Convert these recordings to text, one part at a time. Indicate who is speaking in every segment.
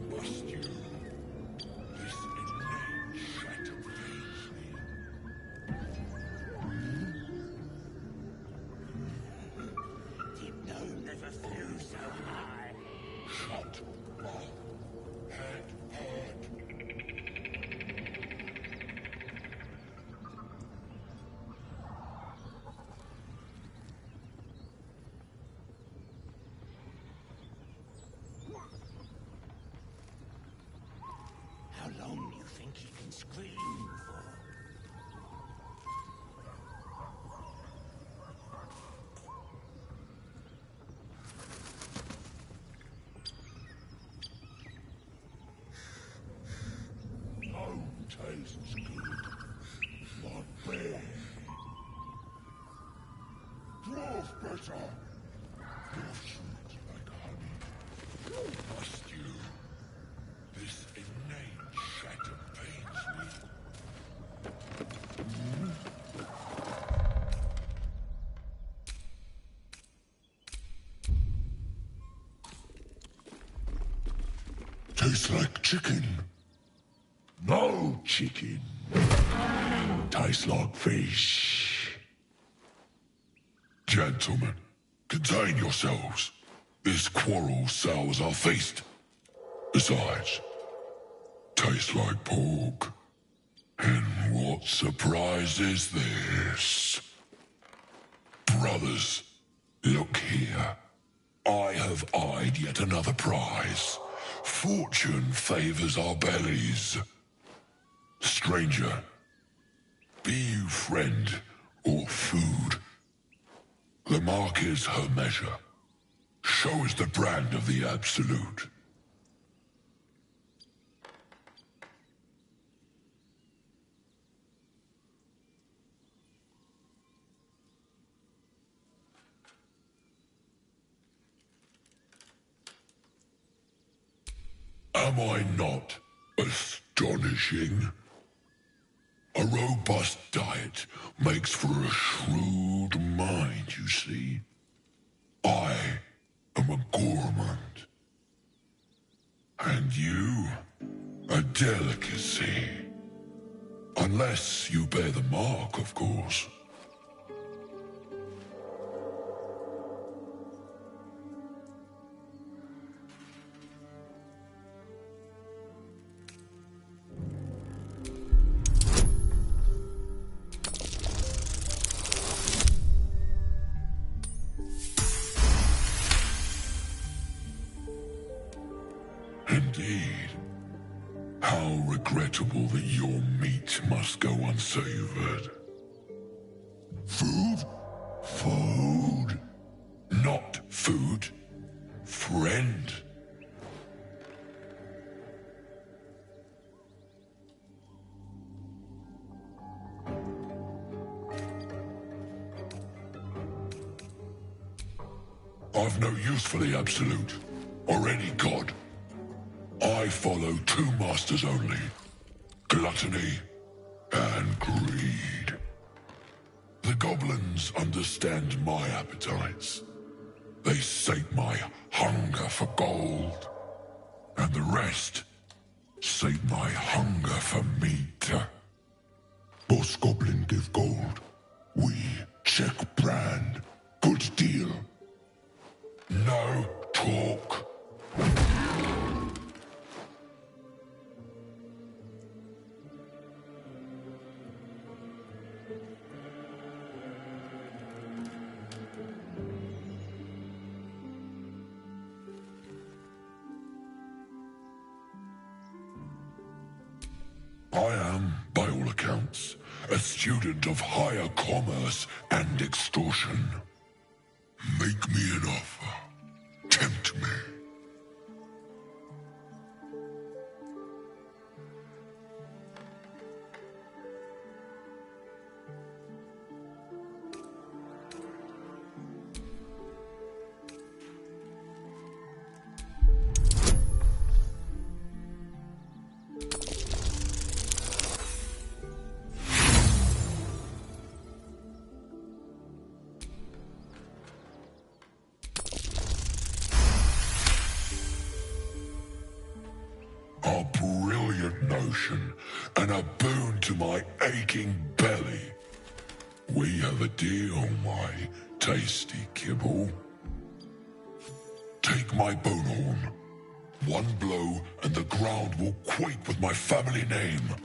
Speaker 1: Must you? This inane shadow fails me. Did no never flew so high? Shut up. Head hurt. How long you think he can scream for? No tastes good. Not bad. Dwarf better. You're sweet like honey. Must you? This inane shadow pains me. Tastes like chicken. No chicken. Tastes like fish. Gentlemen, contain yourselves. This quarrel sours our feast. Besides, tastes like pork. And what surprise is this? Brothers, look here. I have eyed yet another prize. Fortune favors our bellies. Stranger, be you friend or food. The mark is her measure. Show us the brand of the absolute. Am I not astonishing? A robust diet makes for a shrewd mind, you see. I am a gourmand. And you, a delicacy. Unless you bear the mark, of course. Indeed. How regrettable that your meat must go unsavored. Food? Food? Not food. Friend. I've no use for the Absolute, or any god. I follow two masters only, gluttony and greed. The goblins understand my appetites. They sate my hunger for gold, and the rest sate my hunger for meat. Boss goblin give gold. We check brand. Good deal. No talk. I am, by all accounts, a student of higher commerce and extortion. Make me an offer. Tempt me. A brilliant notion, and a boon to my aching belly. We have a deal, my tasty kibble. Take my bone horn. One blow, and the ground will quake with my family name.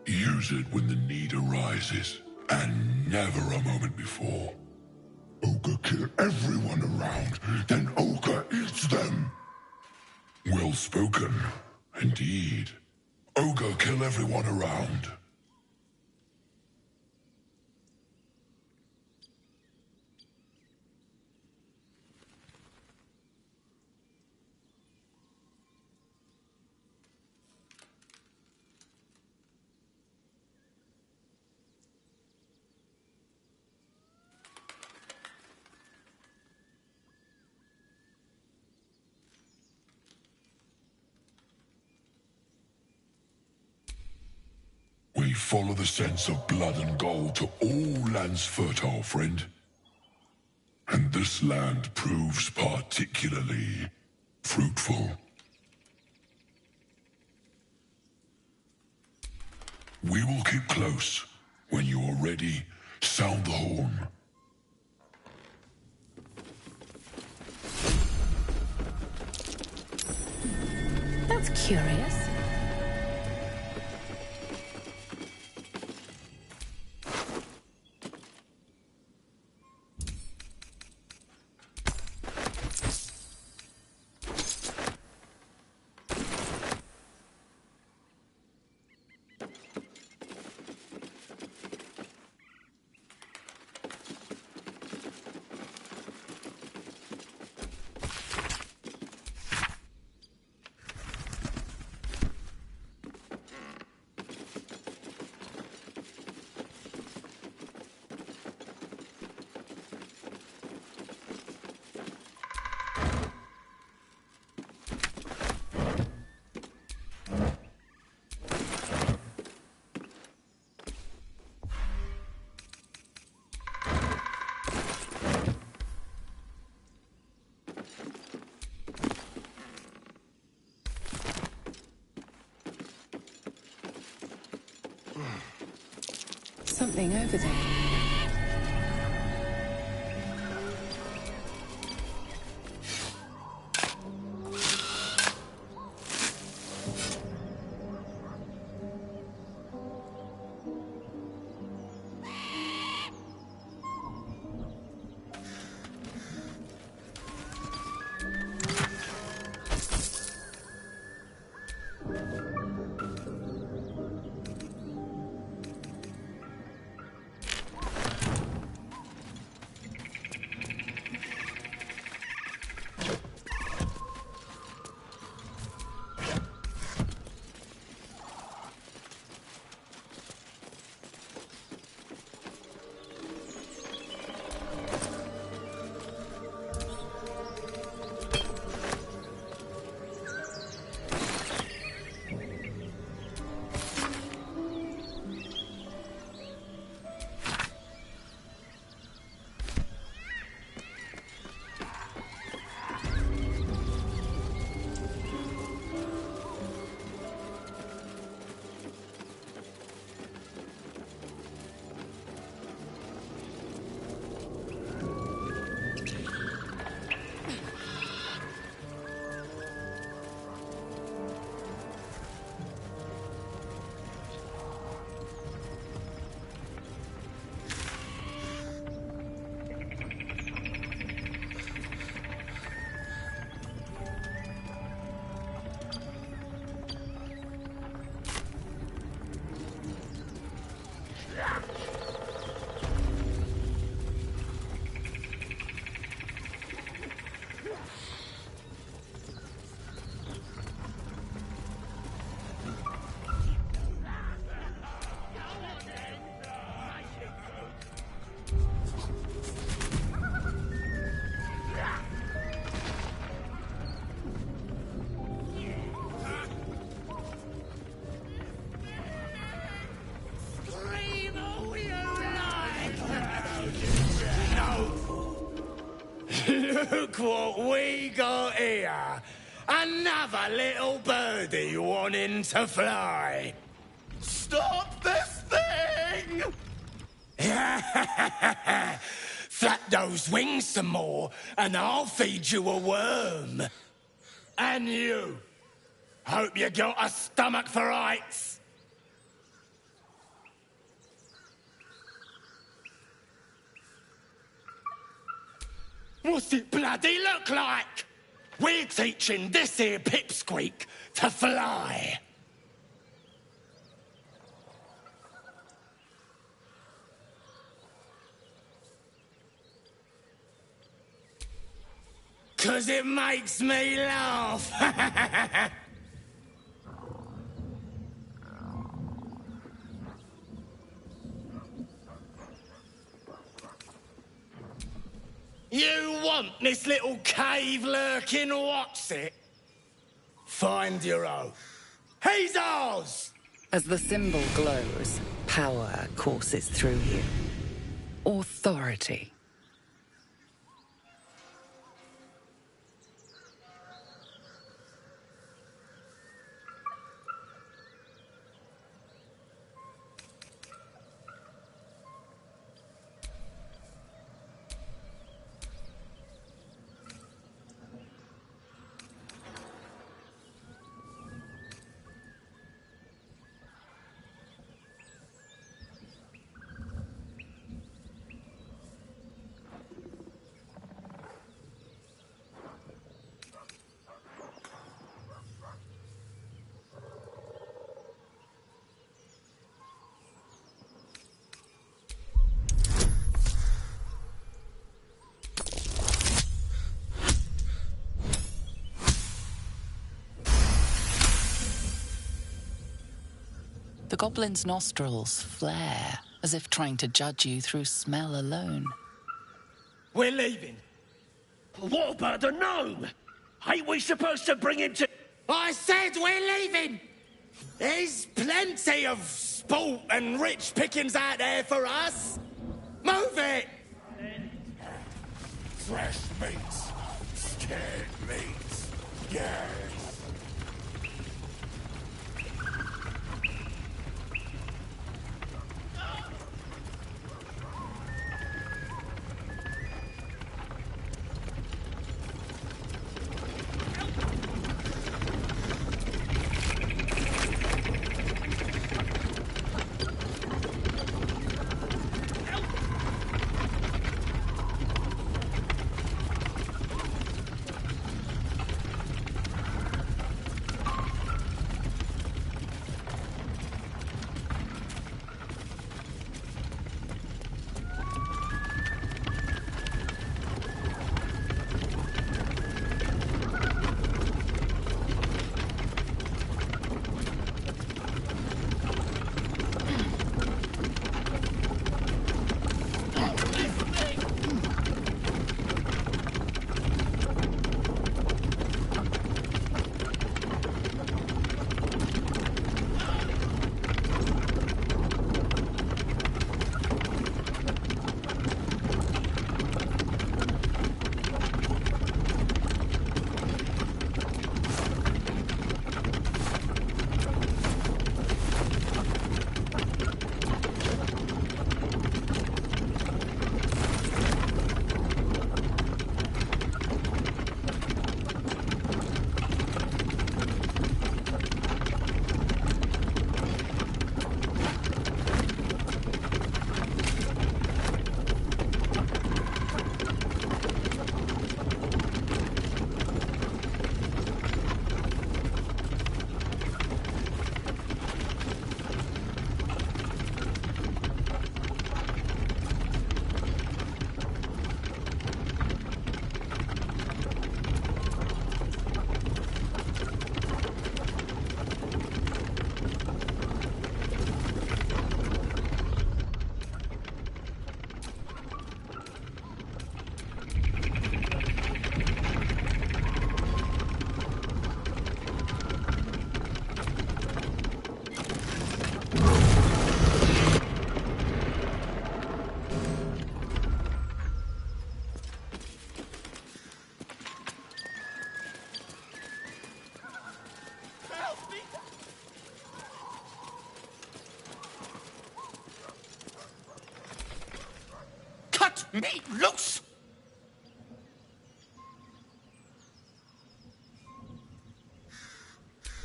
Speaker 1: Use it when the need arises, and never a moment before. Ogre kill everyone around, then Ogre eats them. Well spoken, indeed. Ogre kill everyone around. We follow the sense of blood and gold to all lands fertile, friend. And this land proves particularly fruitful. We will keep close. When you are ready, sound the horn.
Speaker 2: That's curious. Something over there.
Speaker 3: Look what we got here! Another little birdie wanting to fly. Stop this thing! Flap those wings some more, and I'll feed you a worm. And you. Hope you got a stomach for heights. What's it bloody look like? We're teaching this here pipsqueak to fly. 'Cause it makes me laugh. You want this little cave lurking what's it? Find your own. He's ours!
Speaker 4: As the symbol glows, power courses through you. Authority. The goblin's nostrils flare, as if trying to judge you through smell alone.
Speaker 3: We're leaving.
Speaker 5: What about the gnome? Ain't we supposed to bring him to...
Speaker 3: I said we're leaving! There's plenty of sport and rich pickings out there for us. Move it!
Speaker 1: Fresh meats. Scared meats. Yes.
Speaker 3: me loose!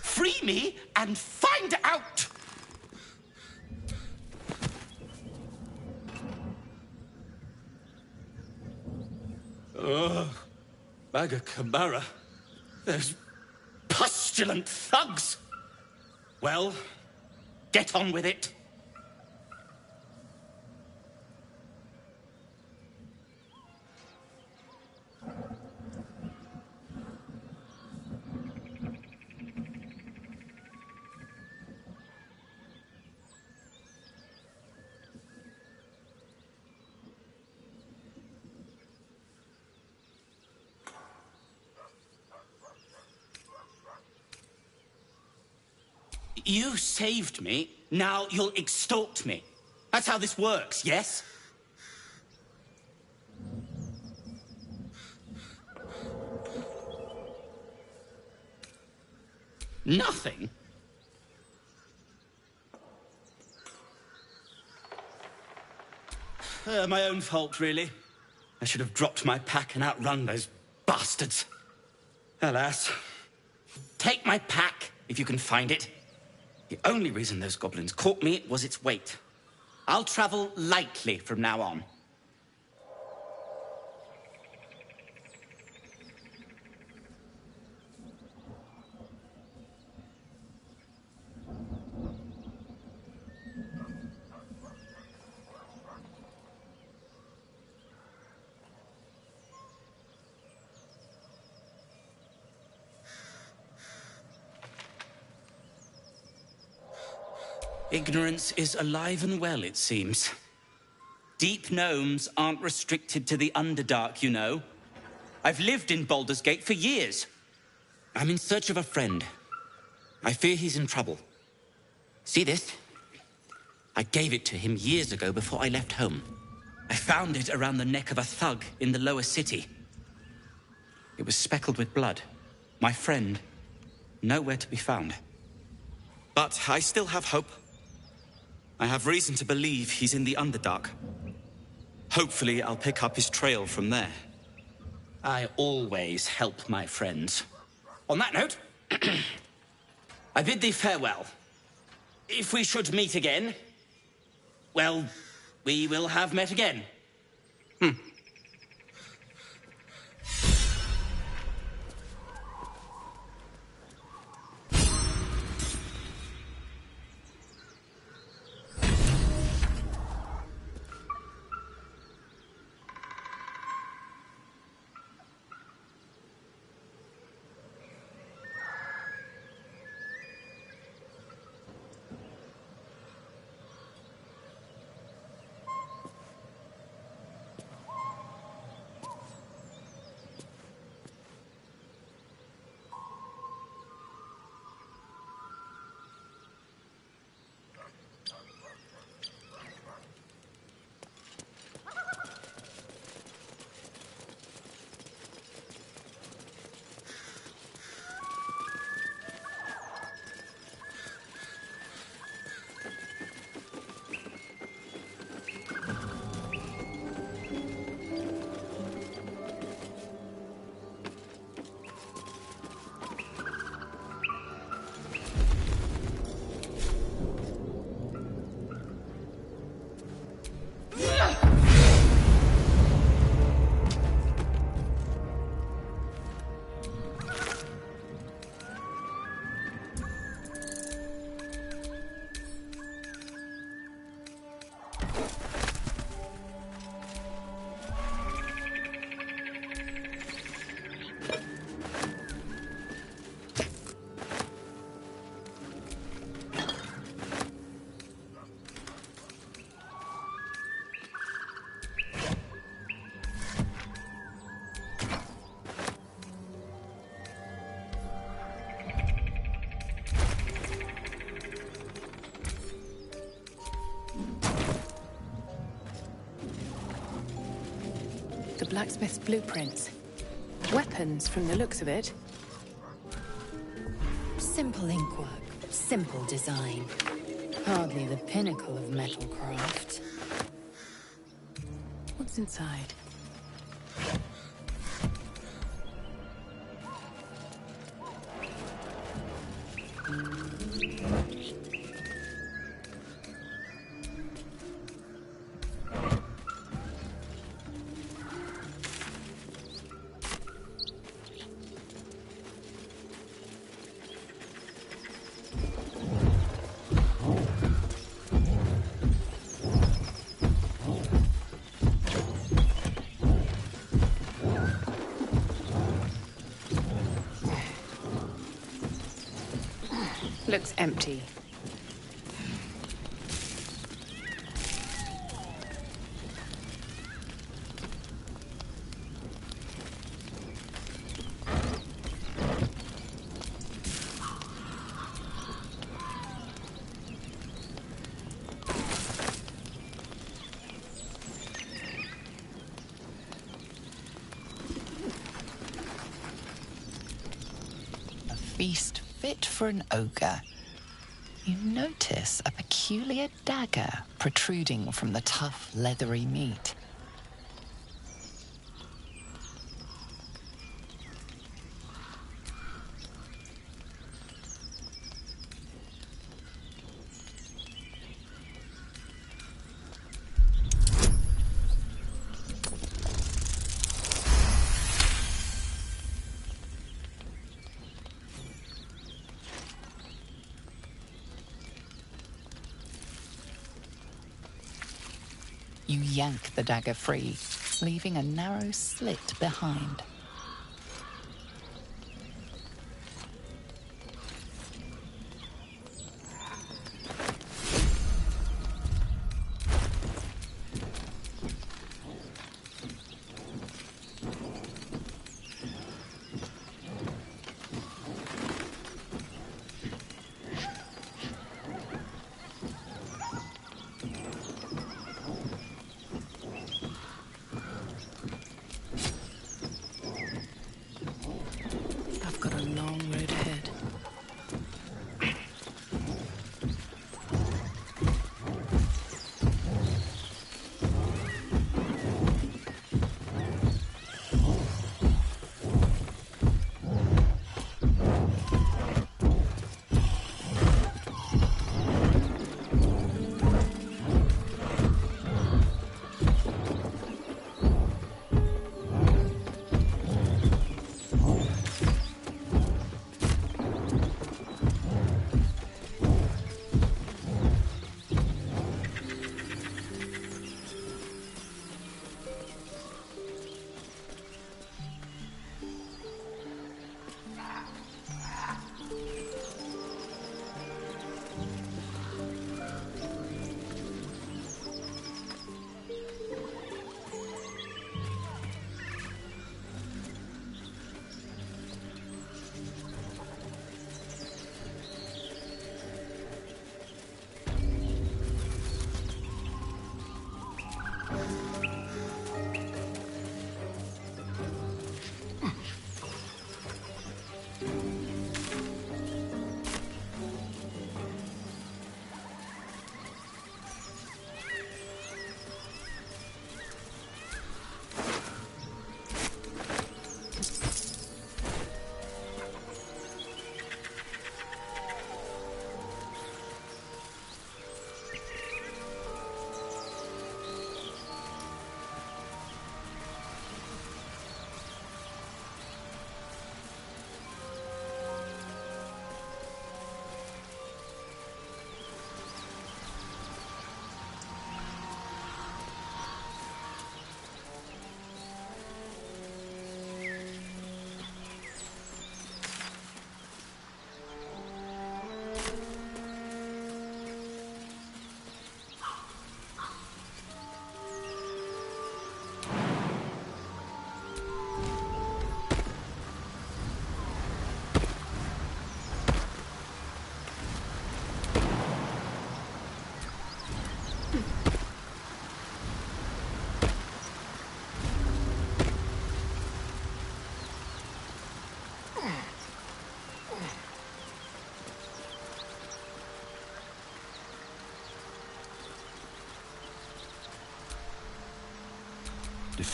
Speaker 3: Free me and find out! Ugh. Bagakabara. Those pustulant thugs! Well, get on with it. You saved me, now you'll extort me. That's how this works, yes? Nothing? My own fault, really. I should have dropped my pack and outrun those bastards. Alas. Take my pack, if you can find it. The only reason those goblins caught me was its weight. I'll travel lightly from now on. Ignorance is alive and well, it seems. Deep gnomes aren't restricted to the Underdark, you know. I've lived in Baldur's Gate for years. I'm in search of a friend. I fear he's in trouble. See this? I gave it to him years ago before I left home. I found it around the neck of a thug in the lower city. It was speckled with blood. My friend, nowhere to be found. But I still have hope. I have reason to believe he's in the Underdark. Hopefully, I'll pick up his trail from there. I always help my friends. On that note, I bid thee farewell. If we should meet again, well, we will have met again.
Speaker 2: The blacksmith's blueprints. Weapons from the looks of it.
Speaker 6: Simple inkwork, simple design. Hardly the pinnacle of metalcraft. What's
Speaker 2: What's inside? Looks empty.
Speaker 4: A feast fit for an ogre. You notice a peculiar dagger protruding from the tough, leathery meat. You yank the dagger free, leaving a narrow slit behind.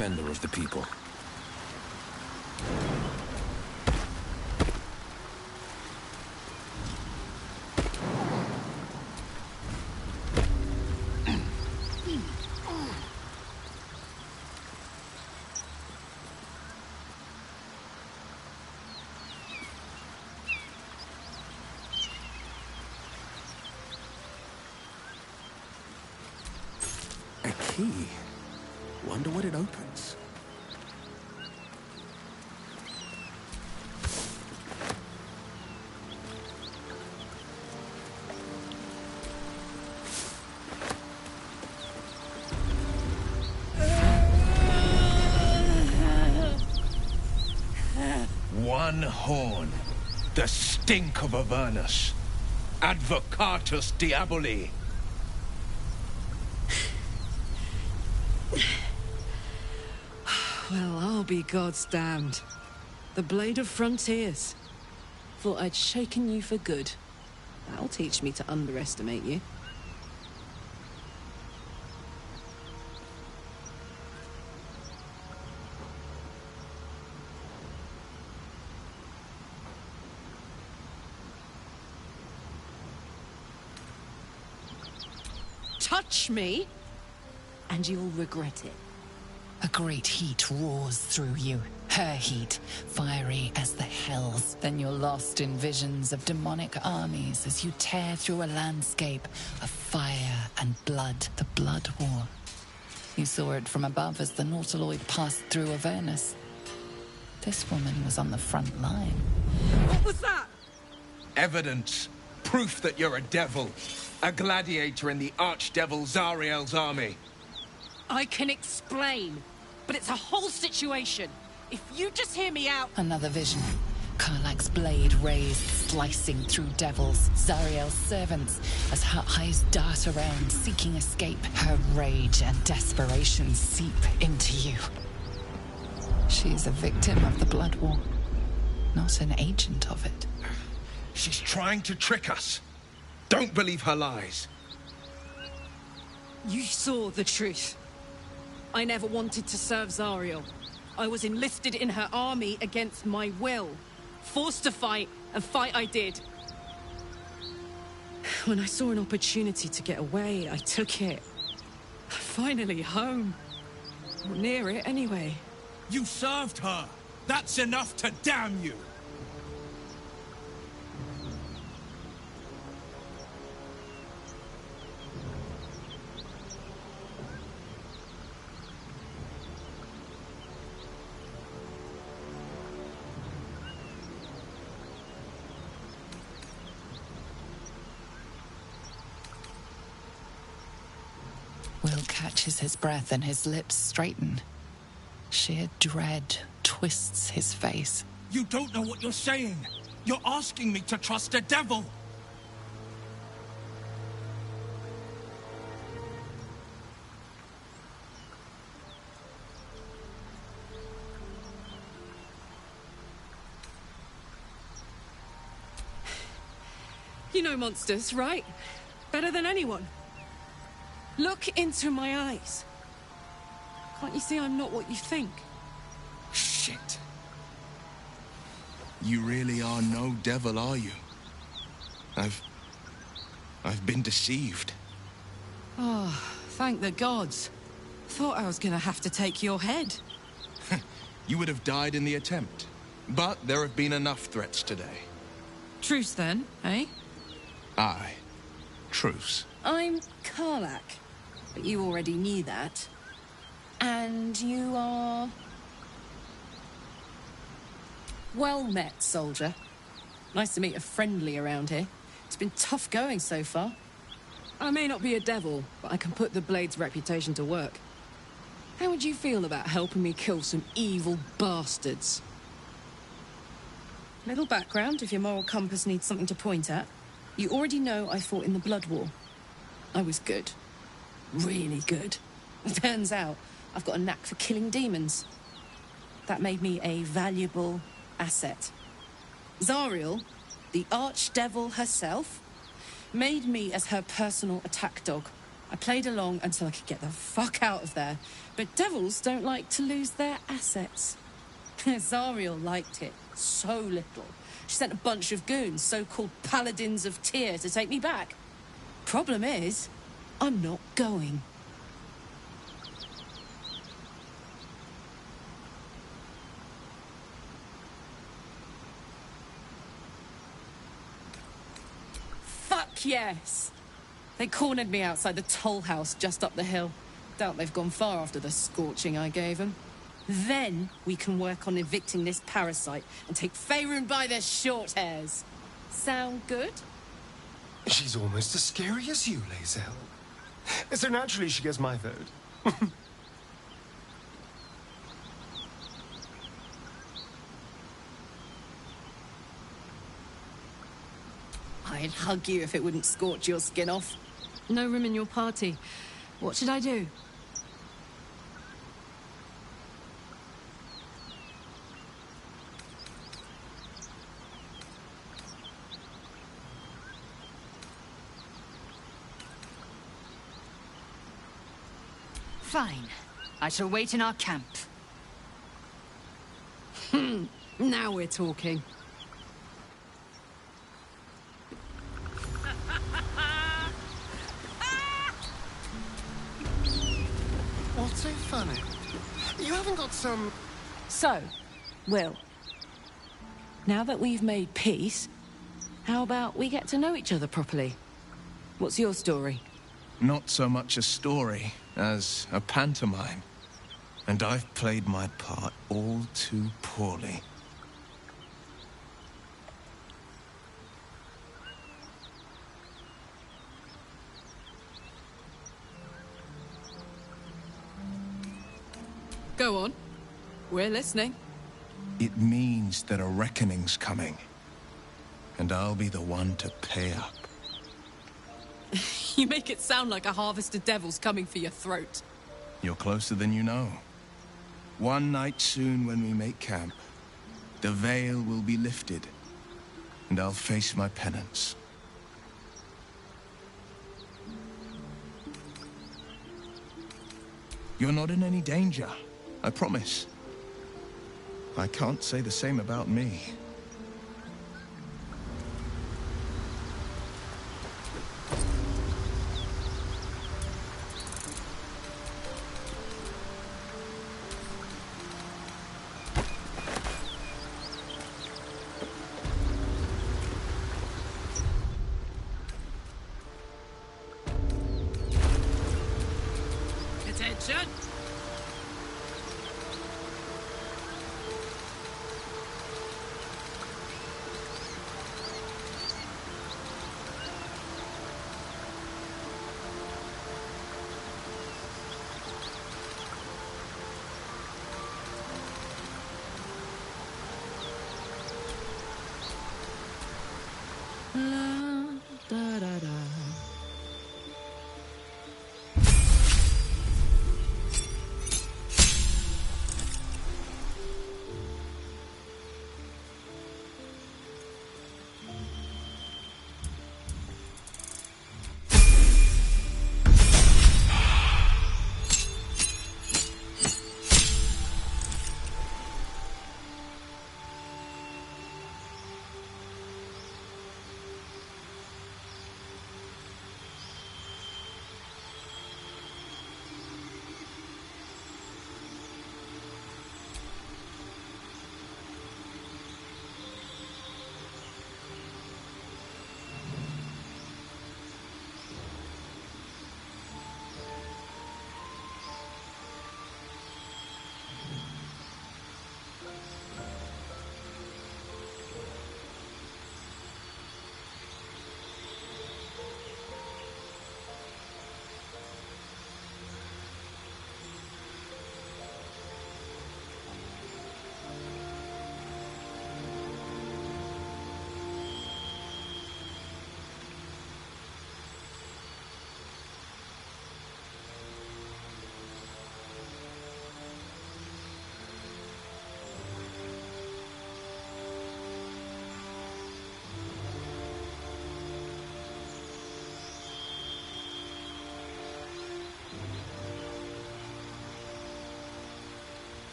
Speaker 7: defender of the people.
Speaker 8: A key? Wonder what it opens.
Speaker 5: One horn. The stink of Avernus. Advocatus Diaboli.
Speaker 9: Well, I'll be God's damned. The Blade of Frontiers. Thought I'd shaken you for good. That'll teach me to underestimate you. Touch me, and you'll regret it.
Speaker 4: A great heat roars through you. Her heat, fiery as the hells. Then you're lost in visions of demonic armies as you tear through a landscape of fire and blood. The Blood War. You saw it from above as the Nautiloid passed through Avernus. This woman was on the front line.
Speaker 9: What was that?
Speaker 5: Evidence. Proof that you're a devil. A gladiator in the archdevil Zariel's army.
Speaker 9: I can explain, but it's a whole situation. If you just hear me out...
Speaker 4: Another vision. Karlach's blade raised, slicing through devils, Zariel's servants, as her eyes dart around, seeking escape. Her rage and desperation seep into you. She's a victim of the Blood War, not an agent of it.
Speaker 5: She's trying to trick us. Don't believe her lies.
Speaker 9: You saw the truth. I never wanted to serve Zariel. I was enlisted in her army against my will. Forced to fight, and fight I did. When I saw an opportunity to get away, I took it. Finally home. Or near it, anyway.
Speaker 5: You served her. That's enough to damn you.
Speaker 4: Will catches his breath and his lips straighten. Sheer dread twists his face.
Speaker 5: You don't know what you're saying. You're asking me to trust a devil.
Speaker 9: You know monsters, right? Better than anyone. Look into my eyes. Can't you see I'm not what you think?
Speaker 5: Shit. You really are no devil, are you? I've been deceived.
Speaker 9: Oh, thank the gods. Thought I was gonna have to take your head.
Speaker 5: You would have died in the attempt. But there have been enough threats today.
Speaker 9: Truce then, eh?
Speaker 5: Aye. Truce.
Speaker 9: I'm Karlach, but you already knew that. And you are... Well met, soldier. Nice to meet a friendly around here. It's been tough going so far. I may not be a devil, but I can put the Blade's reputation to work. How would you feel about helping me kill some evil bastards? Little background, if your moral compass needs something to point at. You already know I fought in the Blood War. I was good. Really good. Turns out, I've got a knack for killing demons. That made me a valuable asset. Zariel, the archdevil herself, made me as her personal attack dog. I played along until I could get the fuck out of there. But devils don't like to lose their assets. Zariel liked it so little. She sent a bunch of goons, so-called paladins of Tyr, to take me back. Problem is, I'm not going. Fuck yes! They cornered me outside the toll house just up the hill. Doubt they've gone far after the scorching I gave them. Then we can work on evicting this parasite and take Faerun by their short hairs. Sound good?
Speaker 7: She's almost as scary as you, Lae'zel. So naturally she gets my vote.
Speaker 9: I'd hug you if it wouldn't scorch your skin off. No room in your party. What should I do?
Speaker 10: Fine. I shall wait in our camp.
Speaker 9: Now we're talking.
Speaker 7: What's so funny? You haven't got some...
Speaker 9: So, Will, now that we've made peace, how about we get to know each other properly? What's your story?
Speaker 5: Not so much a story as a pantomime. And I've played my part all too poorly.
Speaker 9: Go on. We're listening.
Speaker 5: It means that a reckoning's coming. And I'll be the one to pay up.
Speaker 9: You make it sound like a harvest of devils coming for your throat.
Speaker 5: You're closer than you know. One night soon when we make camp, the veil will be lifted, and I'll face my penance. You're not in any danger, I promise. I can't say the same about me.
Speaker 9: Attention! La, da, da, da.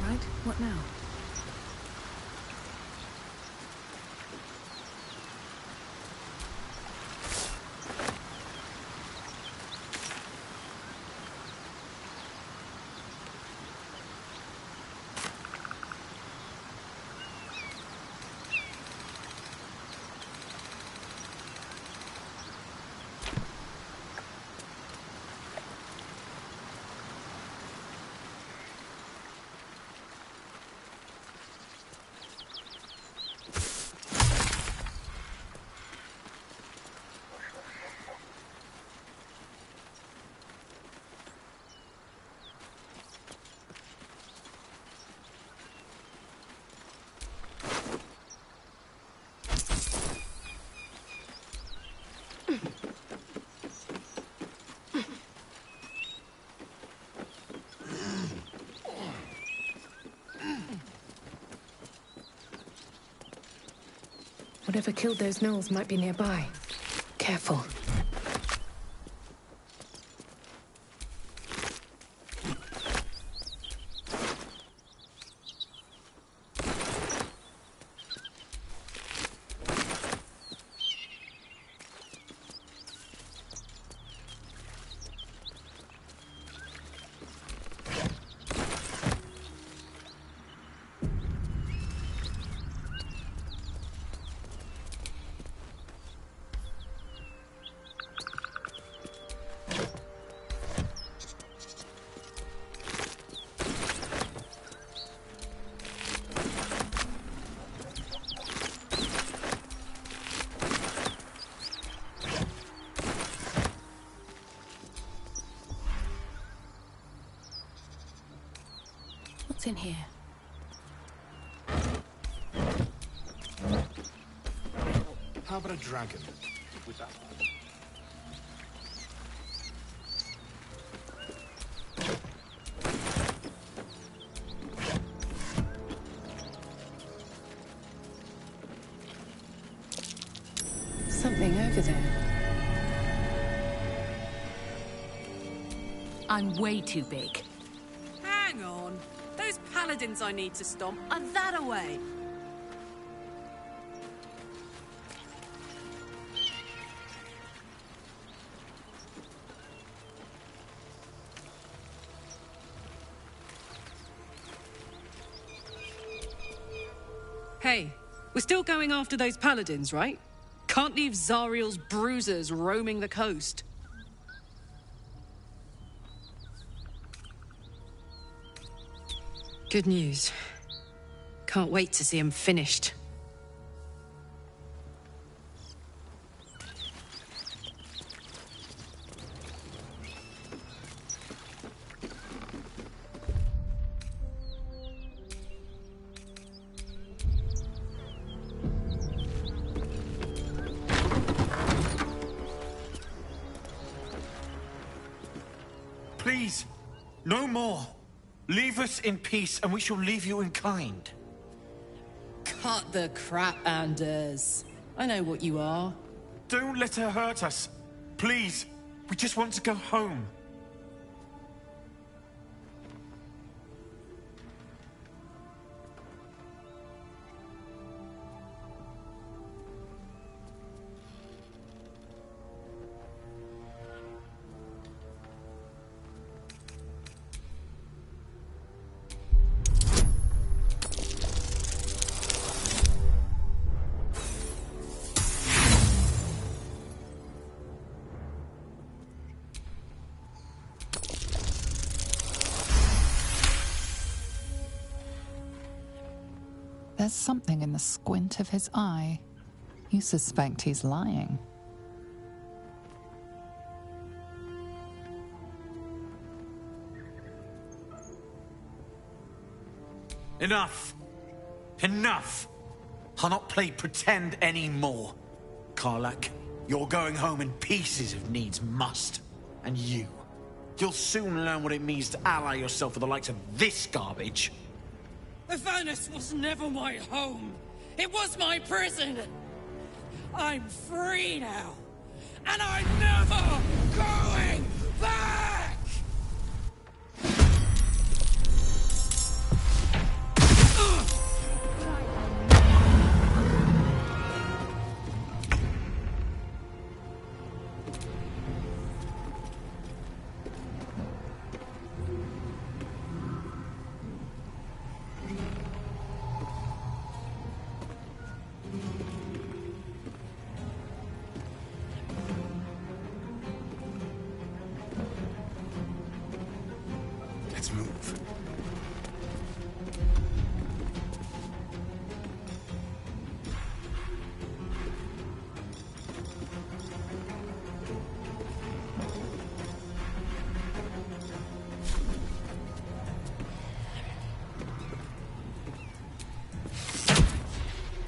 Speaker 2: right. What now? Whatever killed those gnolls might be nearby. Careful. What's in here?
Speaker 11: How about a dragon? With that
Speaker 2: Something over there.
Speaker 10: I'm way too big.
Speaker 12: Hang on. Those paladins I need to stomp are that away. Hey, we're still going after those paladins, right? Can't leave Zariel's bruisers roaming the coast. Good news. Can't wait to see him finished.
Speaker 11: Please, no more. Leave us in peace, and we shall leave you in kind.
Speaker 9: Cut the crap, Anders. I know what you are.
Speaker 11: Don't let her hurt us. Please, we just want to go home.
Speaker 4: There's something in the squint of his eye. You suspect he's lying.
Speaker 11: Enough! Enough! I'll not play pretend anymore. Karlak, you're going home in pieces if needs must. And you'll soon learn what it means to ally yourself with the likes of this garbage.
Speaker 12: Avernus was never my home. It was my prison. I'm free now. And I'm never going back!
Speaker 8: move.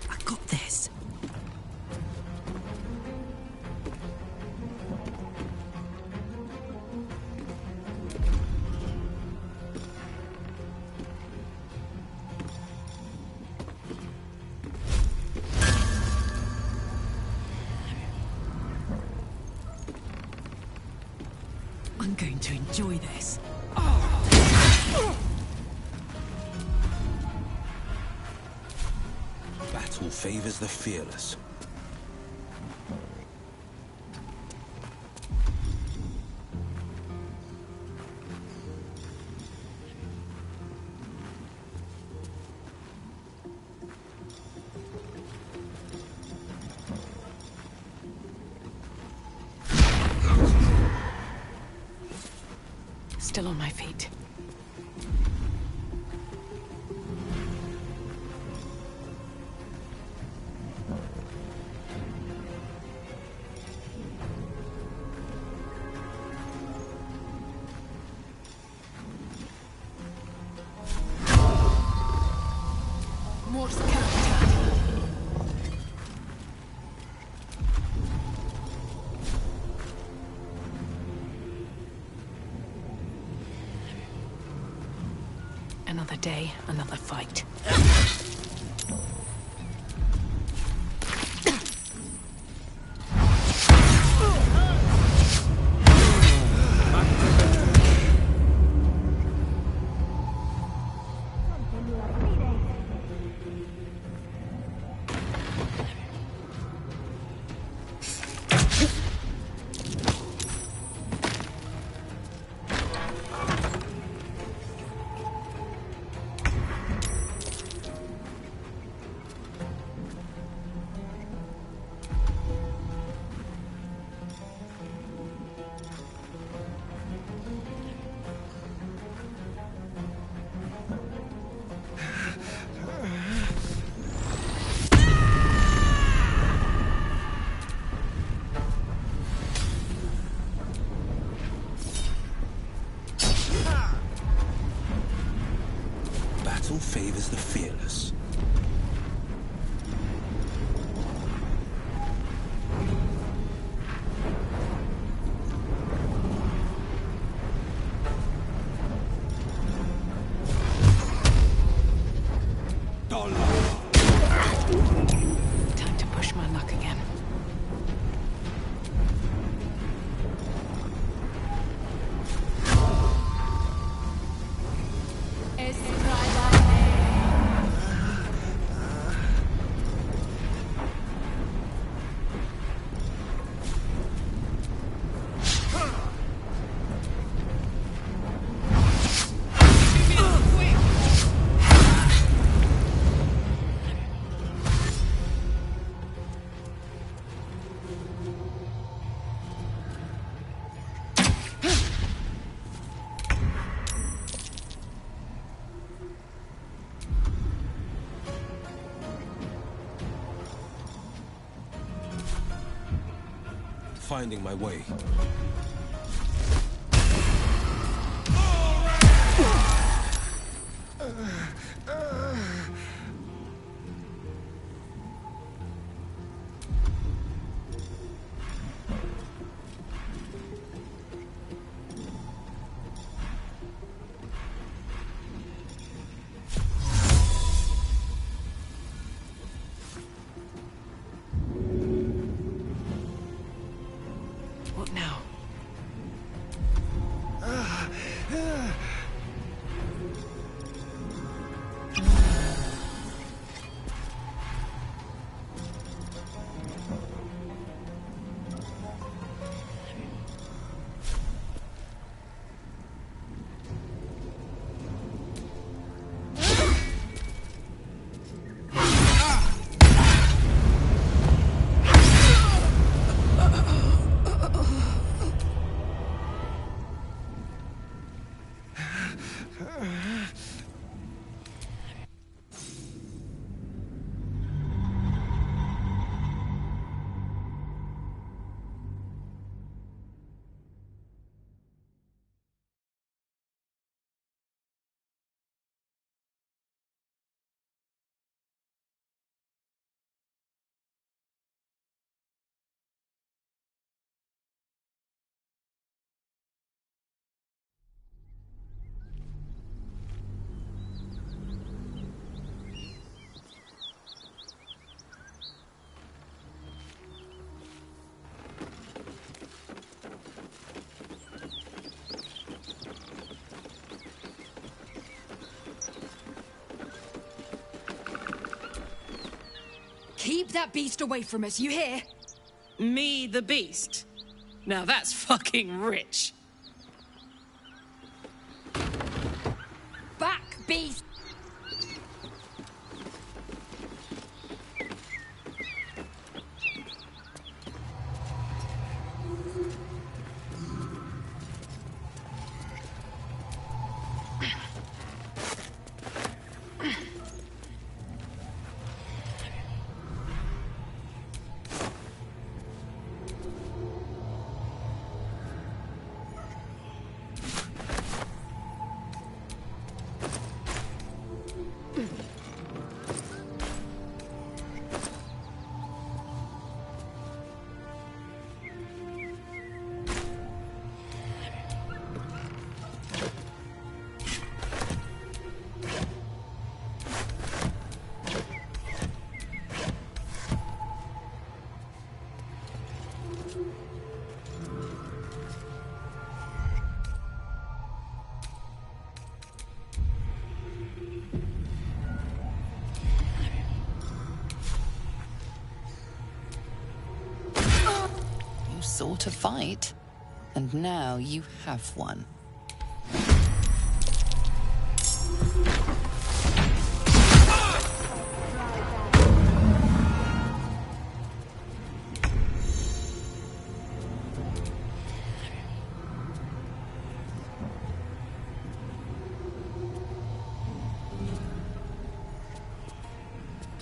Speaker 6: I got this. I'm going to enjoy this.
Speaker 8: Battle favors the fearless.
Speaker 2: Still on my feet. Morse capita. Another day, another fight.
Speaker 8: Battle favors the fearless.
Speaker 2: Time to push my luck again.
Speaker 8: Finding my way.
Speaker 2: What now?
Speaker 6: Keep that beast away from us, you hear?
Speaker 9: Me, the beast? Now that's fucking rich.
Speaker 6: Back, beast!
Speaker 4: Sought a fight, and now you have one.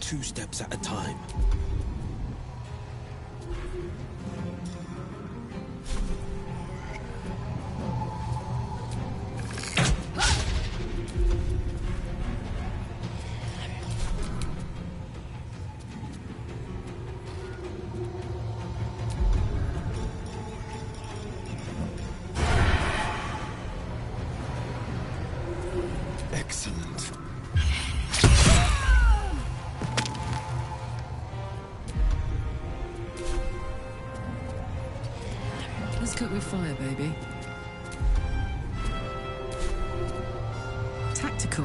Speaker 8: Two steps at a time.
Speaker 7: Excellent.
Speaker 9: Let's cook with fire, baby. Tactical.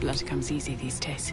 Speaker 2: Blood comes easy these days.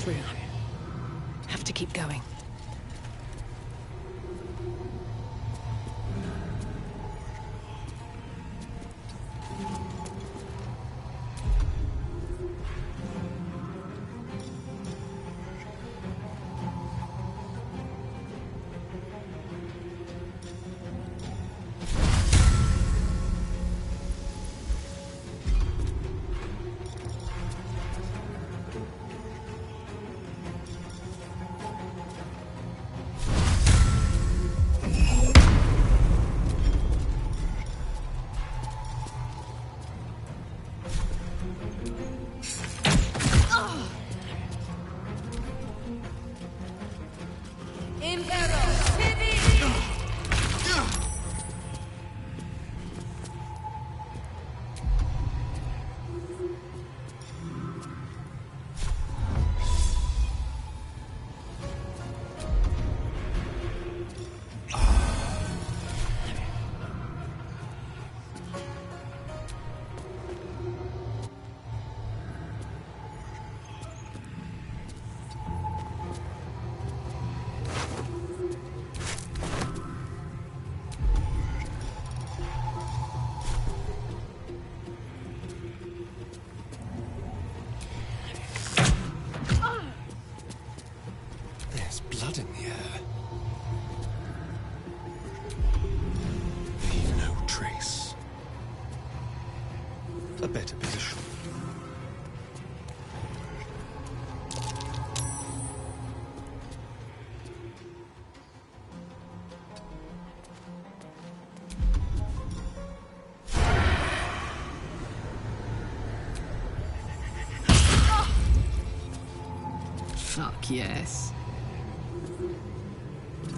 Speaker 2: through. Have to keep going.
Speaker 7: There's blood in the air. Leave no trace. A better position.
Speaker 9: Fuck yes.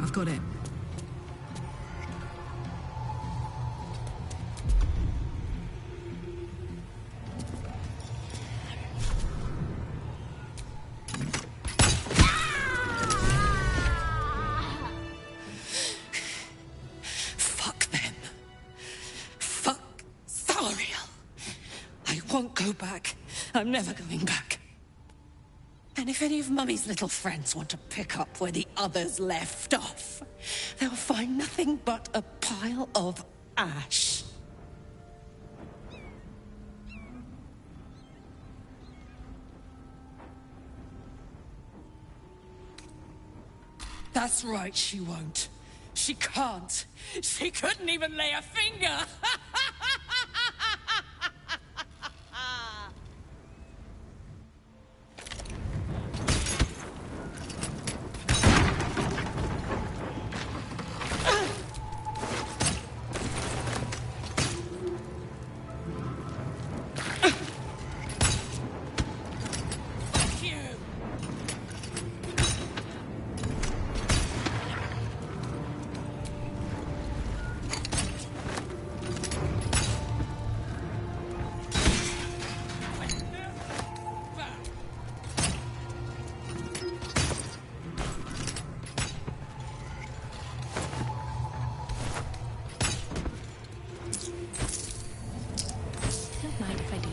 Speaker 9: I've got it.
Speaker 12: Fuck them. Fuck Thariel. I won't go back. I'm never going back. And if any of Mummy's little friends want to pick up where the others left off, they'll find nothing but a pile of ash. That's right, she won't. She can't. She couldn't even lay a finger.
Speaker 2: Don't mind if I do.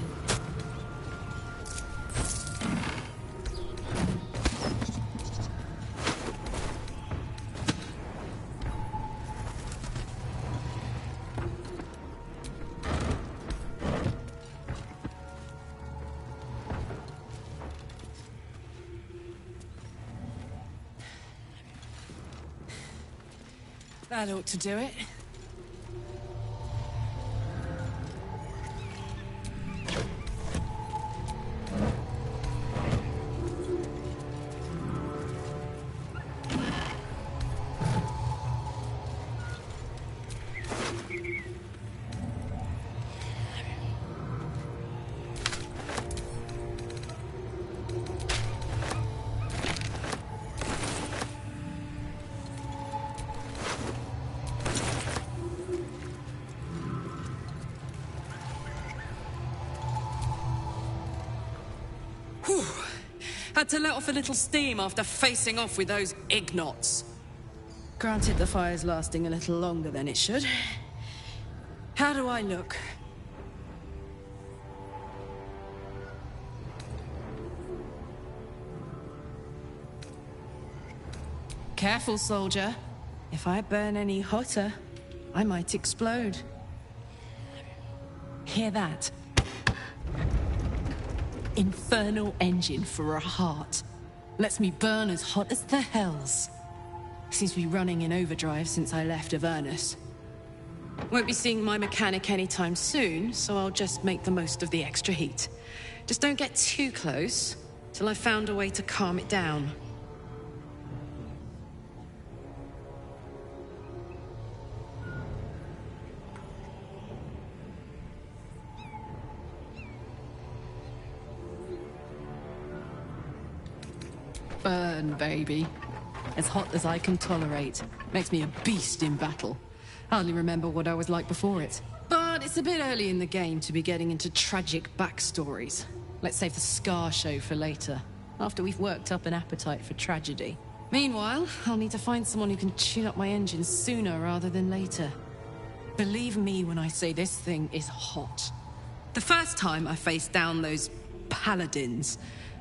Speaker 12: That ought to do it. Whew. Had to let off a little steam after facing off with those ignots. Granted, the fire's lasting a little longer than it should. How do I look?
Speaker 9: Careful, soldier. If I burn any hotter, I might explode. Hear that? Infernal engine for a heart. Lets me burn as hot as the hells. Seems to be running in overdrive since I left Avernus. Won't be seeing my mechanic anytime soon, so I'll just make the most of the extra heat. Just don't get too close, till I've found a way to calm it down. Burn, baby. As hot as I can tolerate. Makes me a beast in battle. Hardly remember what I was like before it. But it's a bit early in the game to be getting into tragic backstories. Let's save the Scar show for later, after we've worked up an appetite for tragedy. Meanwhile, I'll need to find someone who can tune up my engine sooner rather than later. Believe me when I say this thing is hot. The first time I faced down those paladins,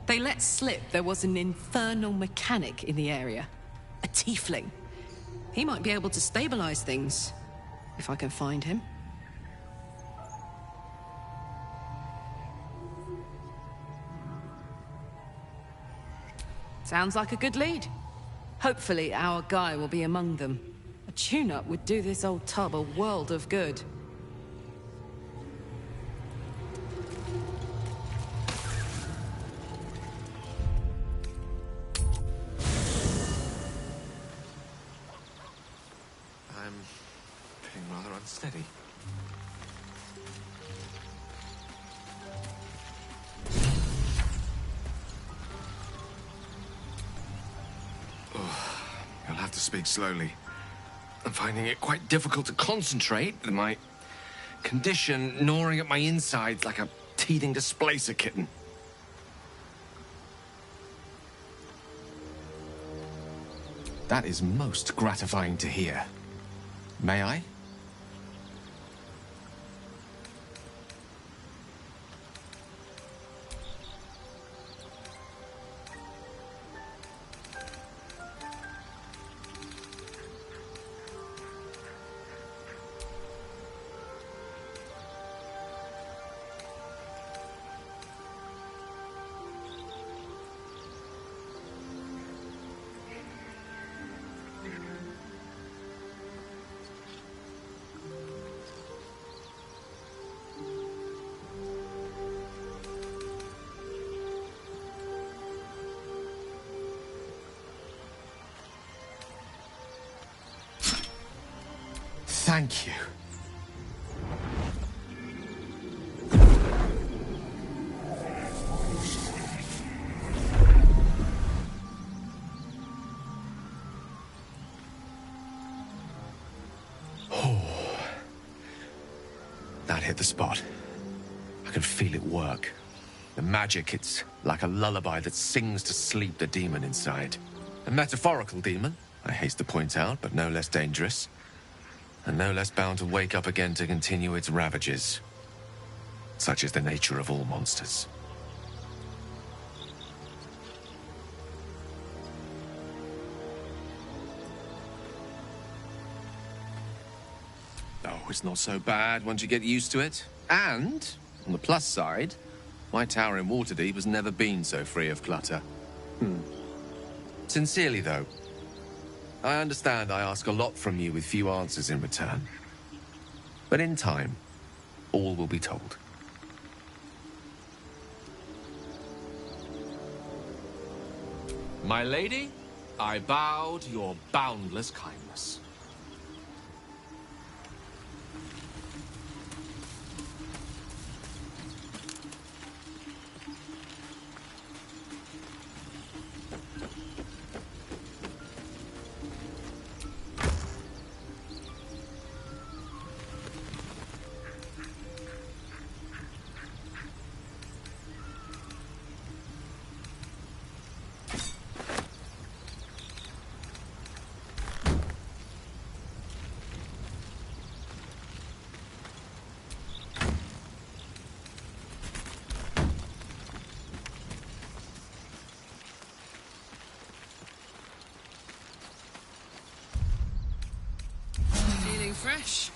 Speaker 9: they let slip there was an infernal mechanic in the area. A tiefling. He might be able to stabilize things, if I can find him. Sounds like a good lead. Hopefully our guy will be among them. A tune-up would do this old tub a world of good.
Speaker 13: I'm feeling rather unsteady. Oh, you'll have to speak slowly. I'm finding it quite difficult to concentrate with my condition gnawing at my insides like a teething displacer kitten. That is most gratifying to hear. May I? Thank you. Oh. That hit the spot. I can feel it work. The magic, it's like a lullaby that sings to sleep the demon inside. A metaphorical demon, I haste to point out, but no less dangerous. And no less bound to wake up again to continue its ravages. Such is the nature of all monsters. Oh, it's not so bad once you get used to it. And, on the plus side, my tower in Waterdeep has never been so free of clutter. Sincerely, though, I understand I ask a lot from you with few answers in return. But in time, all will be told. My lady, I bow to your boundless kindness.
Speaker 9: fresh.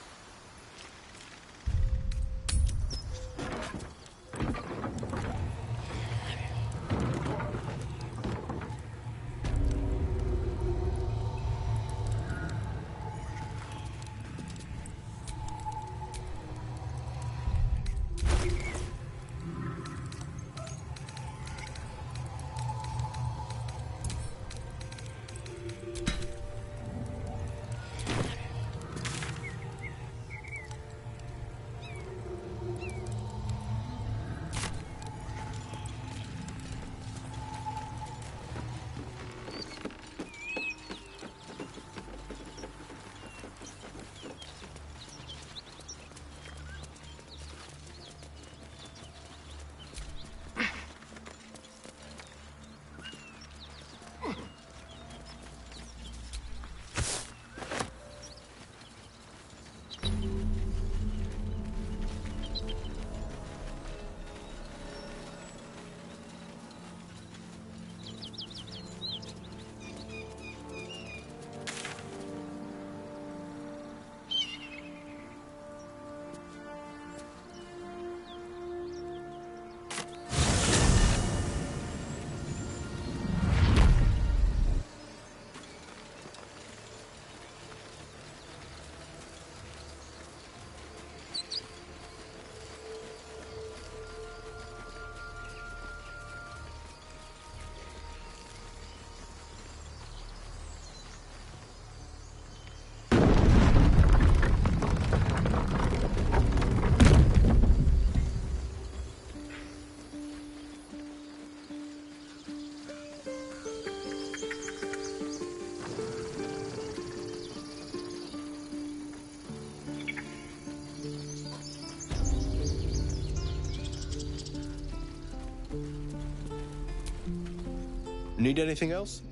Speaker 14: Need anything else?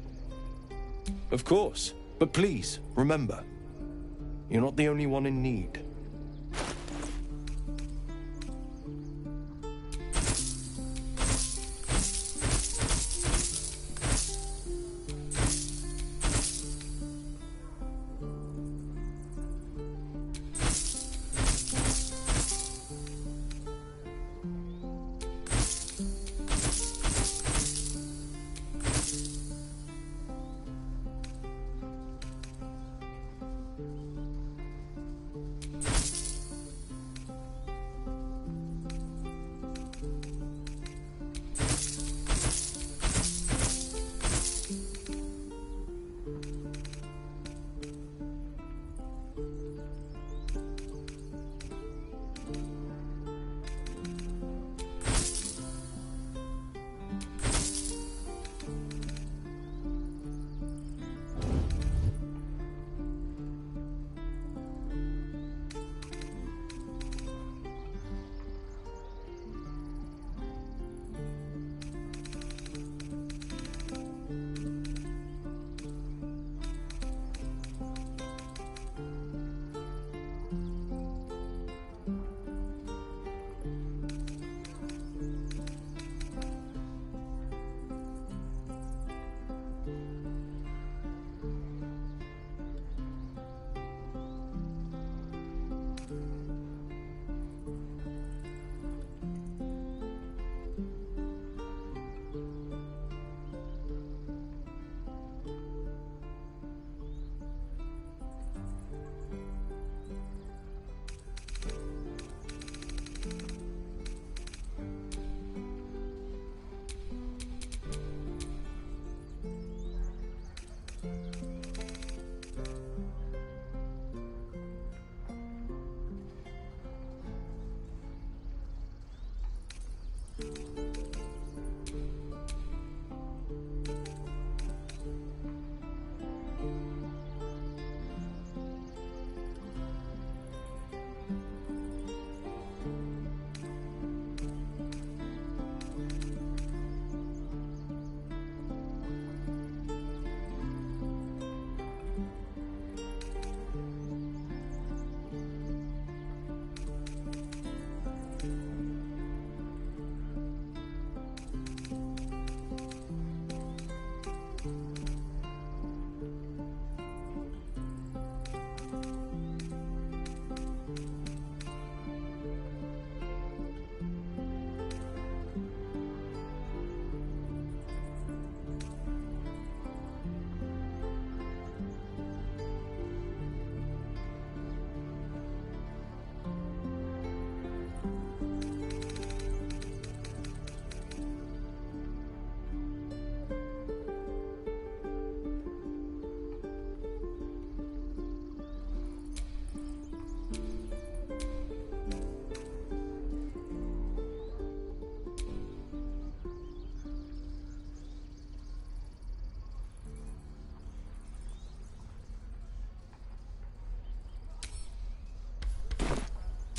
Speaker 14: Of course. But please, remember, you're not the only one in need.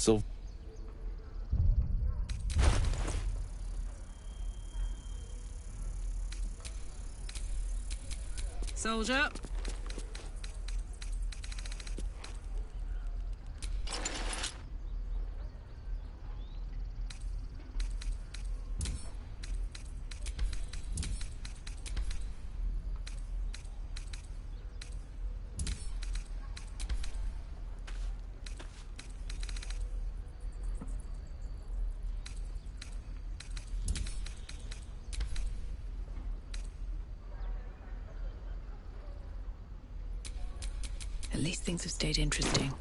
Speaker 14: So
Speaker 9: Soldier.
Speaker 2: At least things have stayed interesting.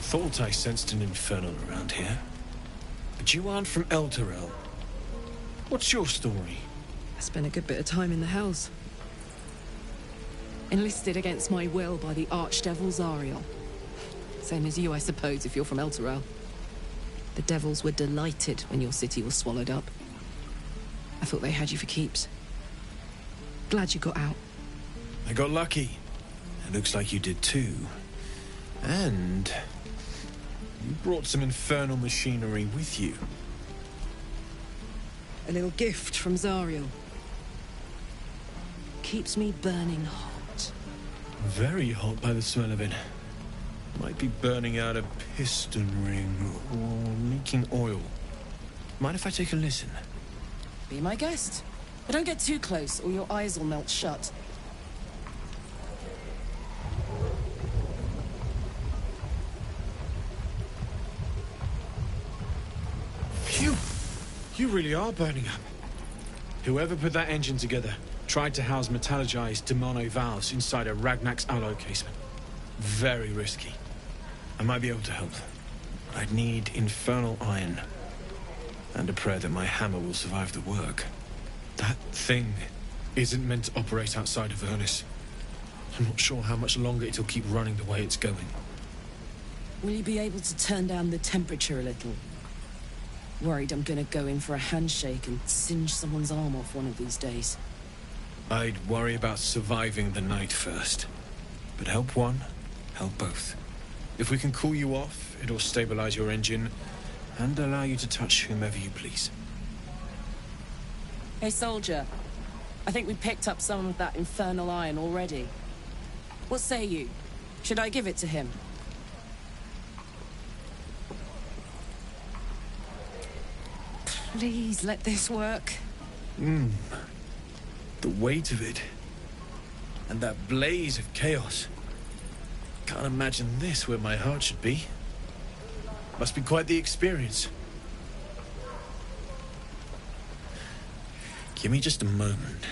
Speaker 14: Thought I sensed an infernal around here. But you aren't from Elturel. What's your story?
Speaker 9: I spent a good bit of time in the Hells. Enlisted against my will by the Archdevil Zariel. Same as you, I suppose, if you're from Elturel. The devils were delighted when your city was swallowed up. I thought they had you for keeps. Glad you got out.
Speaker 14: I got lucky. It looks like you did too. And you brought some infernal machinery with you.
Speaker 9: A little gift from Zariel. Keeps me burning hot.
Speaker 14: Very hot by the smell of it. Might be burning out a piston ring or leaking oil. Mind if I take a listen?
Speaker 9: Be my guest. But don't get too close or your eyes will melt shut.
Speaker 14: Phew! You really are burning up. Whoever put that engine together tried to house metallurgized demono valves inside a Ragnak's alloy casement. Very risky. I might be able to help. But I'd need infernal iron. And a prayer that my hammer will survive the work. That thing isn't meant to operate outside of Ernest. I'm not sure how much longer it'll keep running the way it's going.
Speaker 9: Will you be able to turn down the temperature a little? Worried I'm gonna go in for a handshake and singe someone's arm off one of these days.
Speaker 14: I'd worry about surviving the night first. But help one, help both. If we can cool you off, it'll stabilize your engine and allow you to touch whomever you please.
Speaker 9: Hey, soldier. I think we picked up some of that infernal iron already. What say you? Should I give it to him? Please let this work.
Speaker 14: The weight of it. And that blaze of chaos. Can't imagine this where my heart should be. Must be quite the experience. Give me just a moment.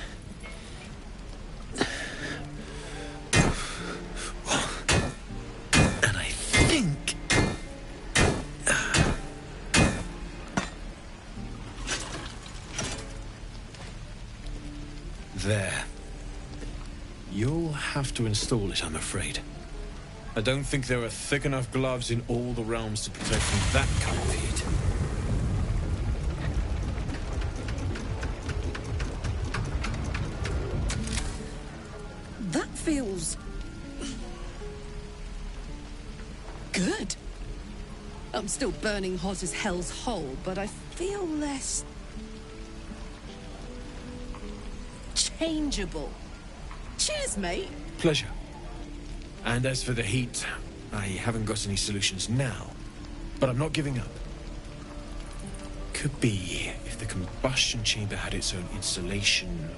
Speaker 14: And I think... There. You'll have to install it, I'm afraid. I don't think there are thick enough gloves in all the realms to protect from that kind of heat.
Speaker 12: That feels... good. I'm still burning hot as hell's hole, but I feel less... changeable. Cheers, mate.
Speaker 14: Pleasure. And as for the heat, I haven't got any solutions now, but I'm not giving up. Could be if the combustion chamber had its own insulation,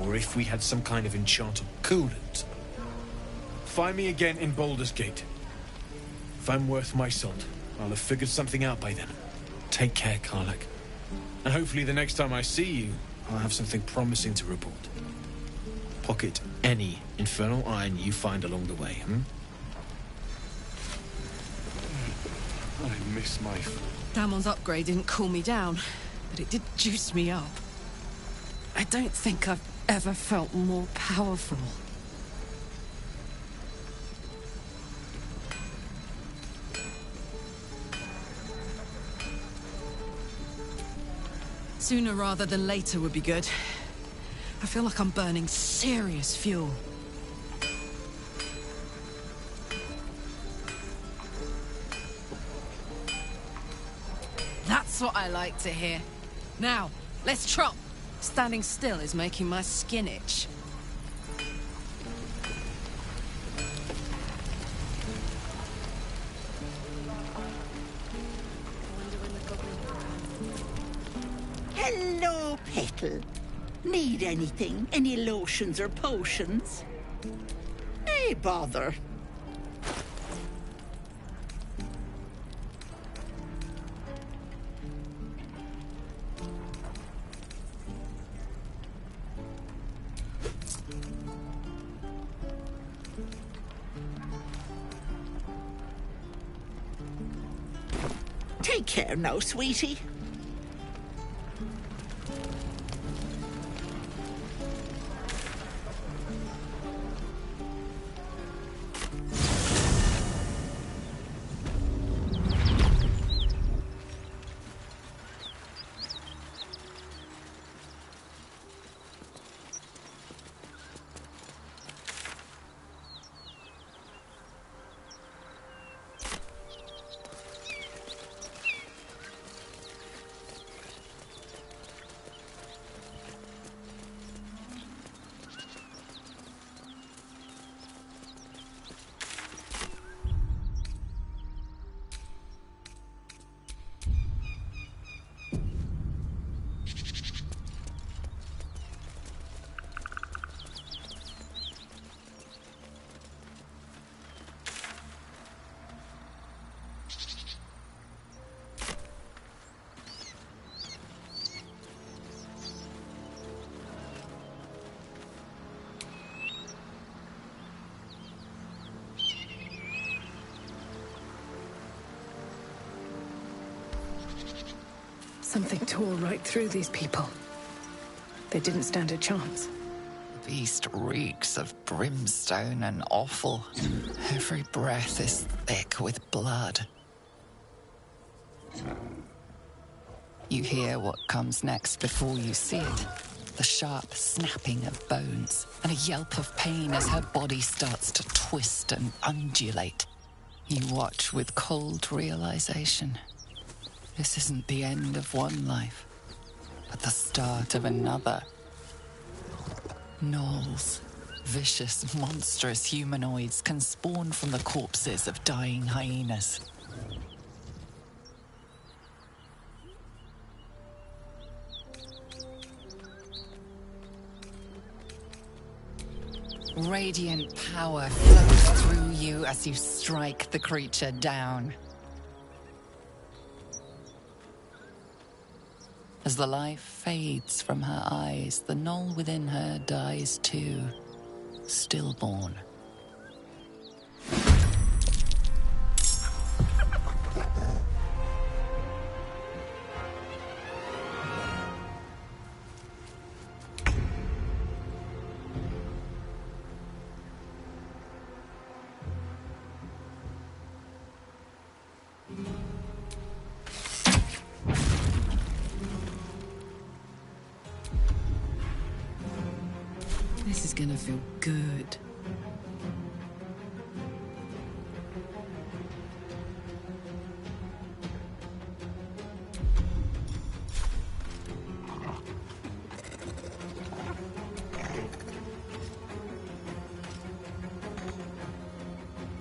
Speaker 14: or if we had some kind of enchanted coolant. Find me again in Baldur's Gate. If I'm worth my salt, I'll have figured something out by then. Take care, Karlach. And hopefully the next time I see you, I'll have something promising to report. Pocket any infernal iron you find along the way, I miss my...
Speaker 12: Damon's upgrade didn't cool me down, but it did juice me up. I don't think I've ever felt more powerful. Sooner rather than later would be good. I feel like I'm burning serious fuel. That's what I like to hear. Now, let's trot. Standing still is making my skin itch.
Speaker 15: Hello, Petal. Need anything? Any lotions or potions? Hey, bother. Take care now, sweetie.
Speaker 2: Something tore right through these people. They didn't stand a chance.
Speaker 4: The beast reeks of brimstone and offal. Every breath is thick with blood. You hear what comes next before you see it. The sharp snapping of bones, and a yelp of pain as her body starts to twist and undulate. You watch with cold realization. This isn't the end of one life, but the start of another. Gnolls, vicious, monstrous humanoids can spawn from the corpses of dying hyenas. Radiant power flows through you as you strike the creature down. As the life fades from her eyes, the knoll within her dies too, stillborn.
Speaker 9: This is gonna feel good.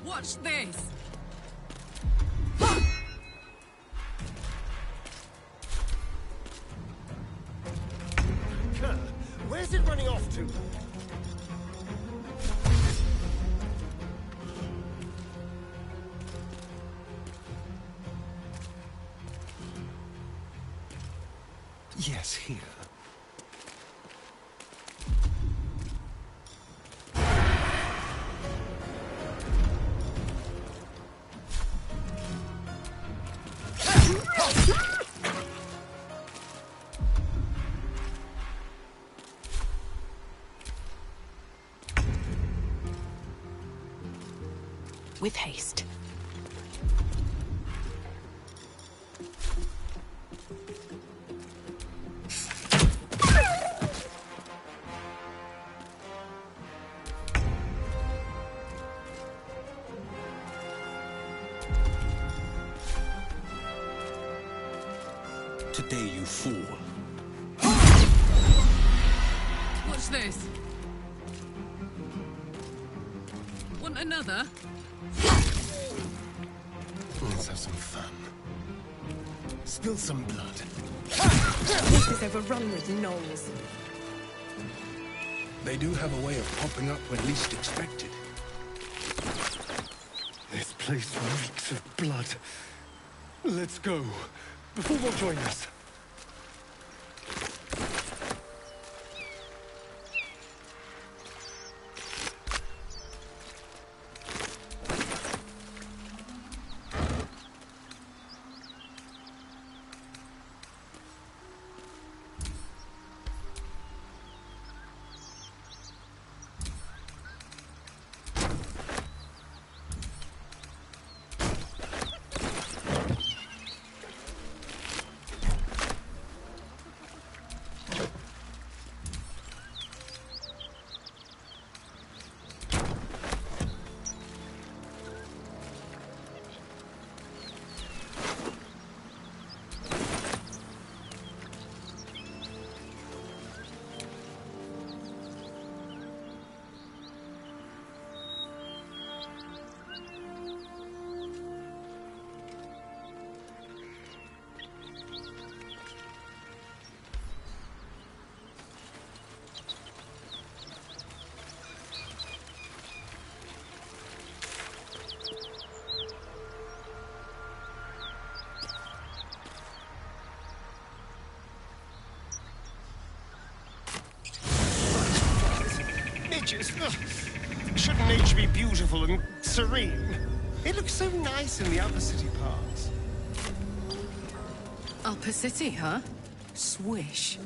Speaker 9: Watch this!
Speaker 7: Where's it running off to? Yes, here.
Speaker 2: With haste.
Speaker 8: Today you fool.
Speaker 9: Watch this. Want another?
Speaker 7: Let's have some fun. Spill some blood.
Speaker 16: This is overrun with gnolls.
Speaker 5: They do have a way of popping up when least expected.
Speaker 7: This place reeks of blood. Let's go, before they'll join us. Shouldn't nature be beautiful and serene? It looks so nice in the upper city parts.
Speaker 9: Upper City, huh? Swish.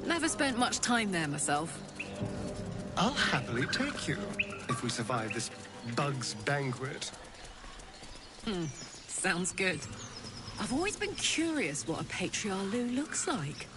Speaker 9: Never spent much time there myself.
Speaker 7: I'll happily take you, if we survive this bug's banquet.
Speaker 9: Sounds good. I've always been curious what a patriarch looks like.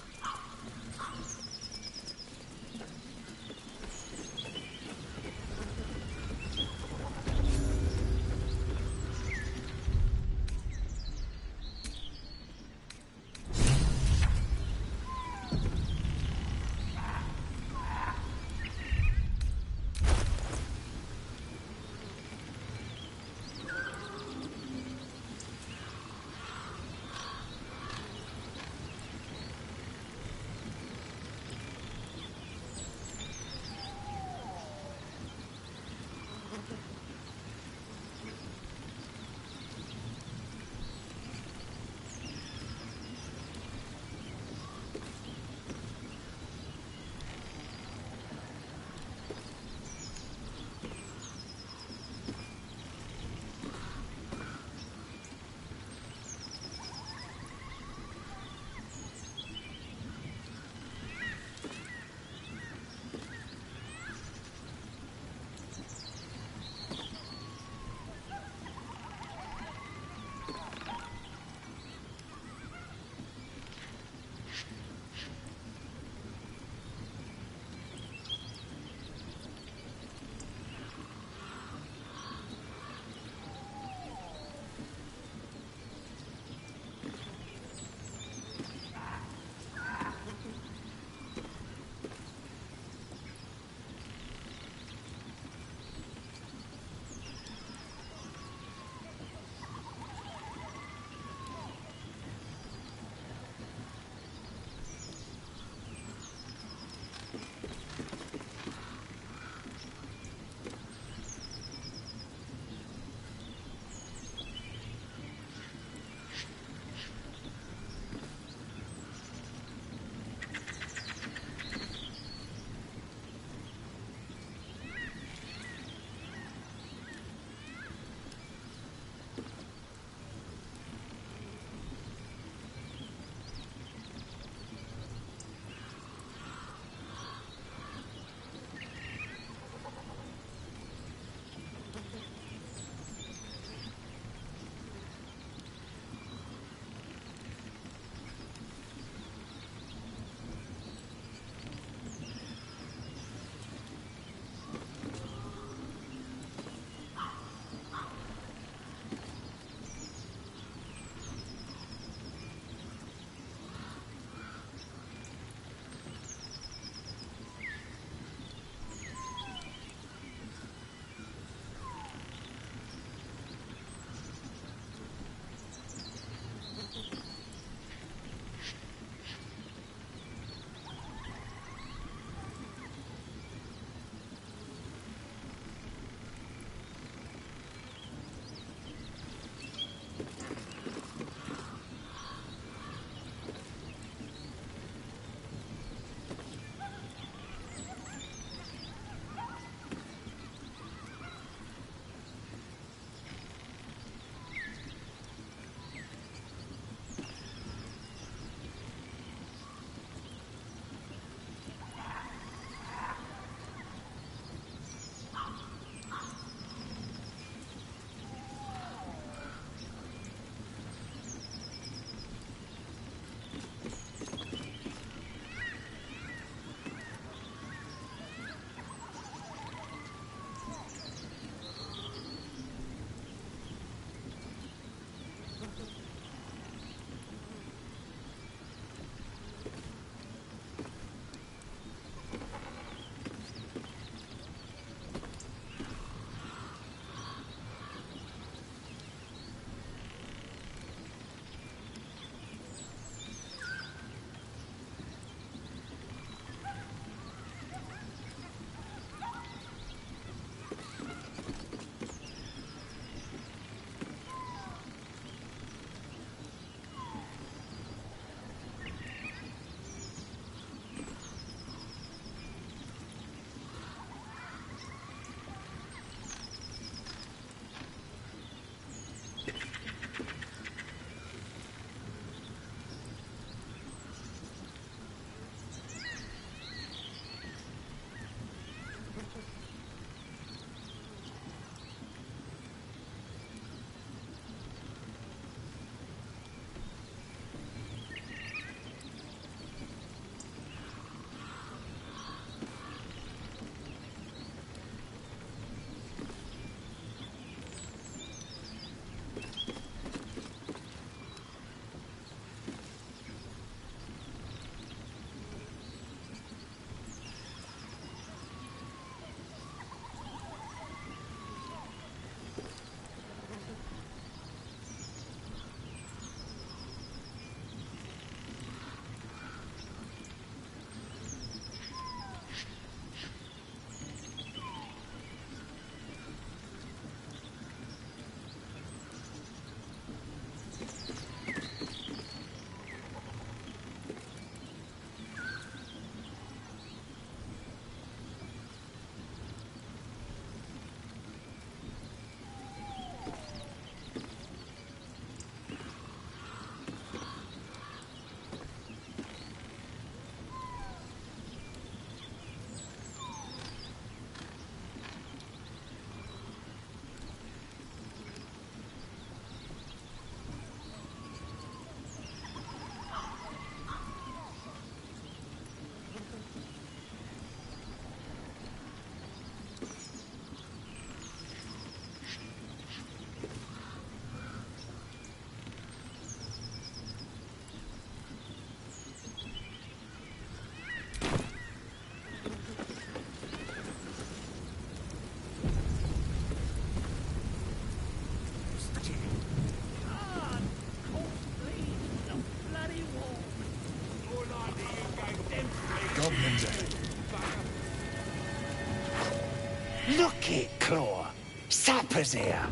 Speaker 17: us here.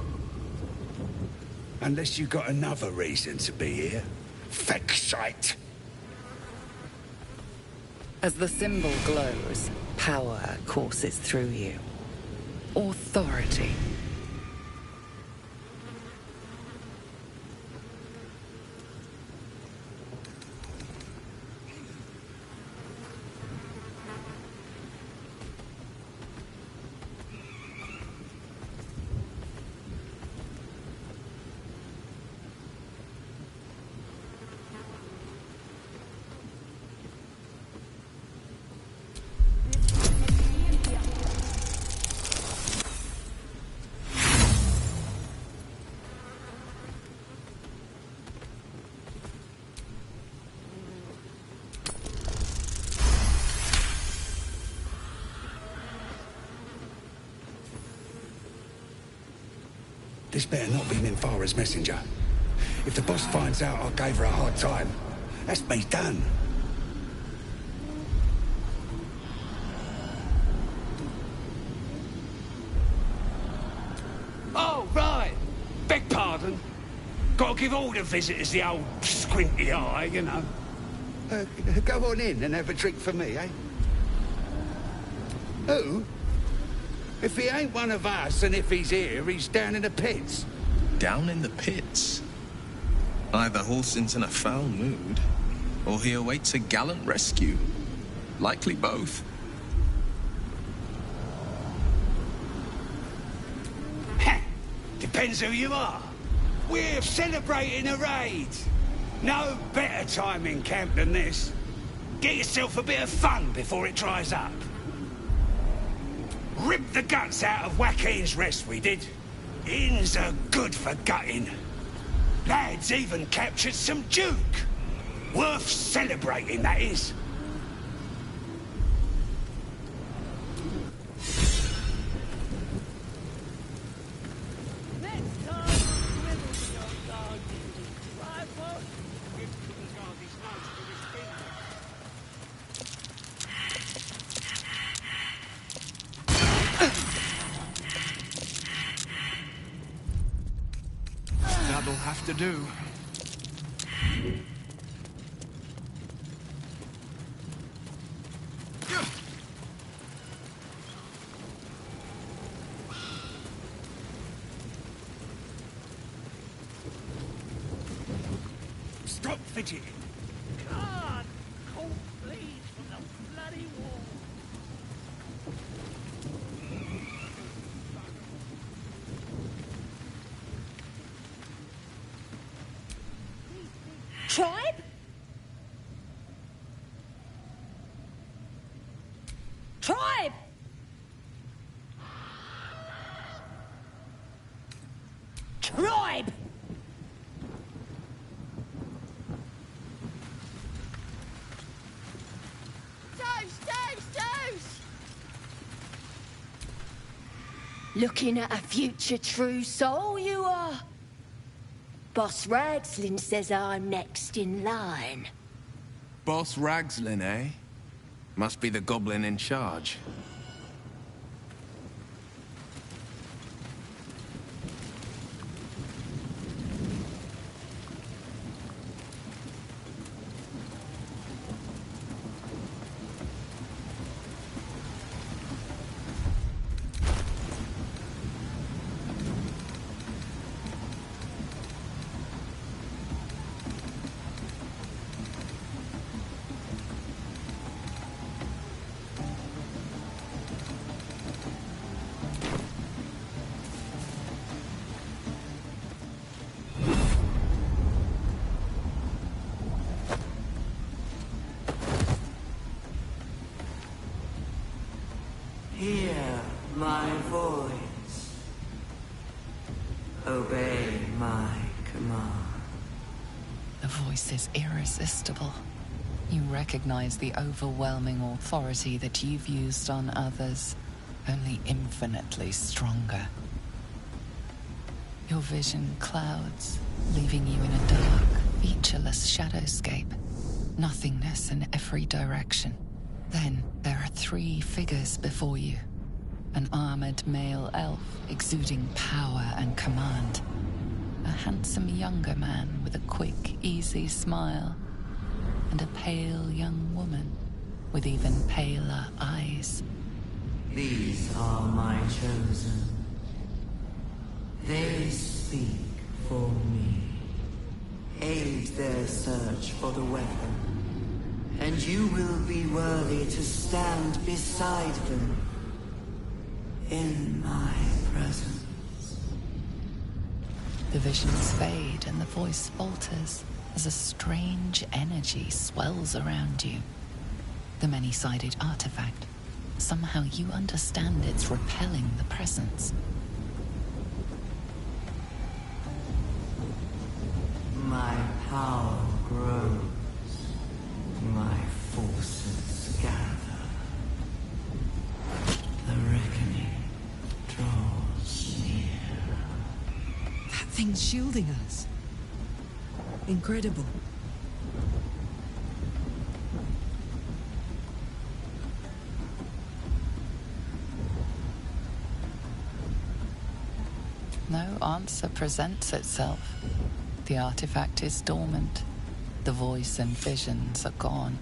Speaker 17: Unless you got another reason to be here. Fexite.
Speaker 4: As the symbol glows, power courses through you. Authority.
Speaker 17: This better not be Minthara's messenger. If the boss finds out I gave her a hard time, that's me done. Oh, right. Beg pardon. Gotta give all the visitors the old squinty eye, you know. Go on in and have a drink for me, eh? Who? If he ain't one of us, and if he's here, he's down in the pits.
Speaker 5: Down in the pits? Either Halsin's in a foul mood, or he awaits a gallant rescue. Likely both.
Speaker 17: Depends who you are. We're celebrating a raid. No better time in camp than this. Get yourself a bit of fun before it dries up. Ripped the guts out of Joaquin's rest, we did. Inns are good for gutting. Lads even captured some Duke. Worth celebrating, that is.
Speaker 5: That'll have to do.
Speaker 17: Stop fidgeting.
Speaker 15: God, cold bleed from the bloody wall.
Speaker 12: Tribe? Tribe! Tribe!
Speaker 15: Toast!
Speaker 12: Looking at a future true soul, you are. Boss Ragslin says I'm next in line.
Speaker 5: Boss Ragslin, eh? Must be the goblin in charge.
Speaker 18: Hear my voice. Obey my command.
Speaker 4: The voice is irresistible. You recognize the overwhelming authority that you've used on others, only infinitely stronger. Your vision clouds, leaving you in a dark, featureless shadowscape. Nothingness in every direction. Then there are three figures before you. An armored male elf exuding power and command. A handsome younger man with a quick, easy smile. And a pale young woman with even paler eyes.
Speaker 18: These are my chosen. They speak for me. Aid their search for the weapon, and you will be worthy to stand beside them in my presence.
Speaker 4: The visions fade and the voice falters as a strange energy swells around you. The many-sided artifact. Somehow you understand it's repelling the presence.
Speaker 18: My power grows. My forces gather. The reckoning draws near.
Speaker 6: That thing's shielding us. Incredible.
Speaker 4: No answer presents itself. The artifact is dormant. The voice and visions are gone.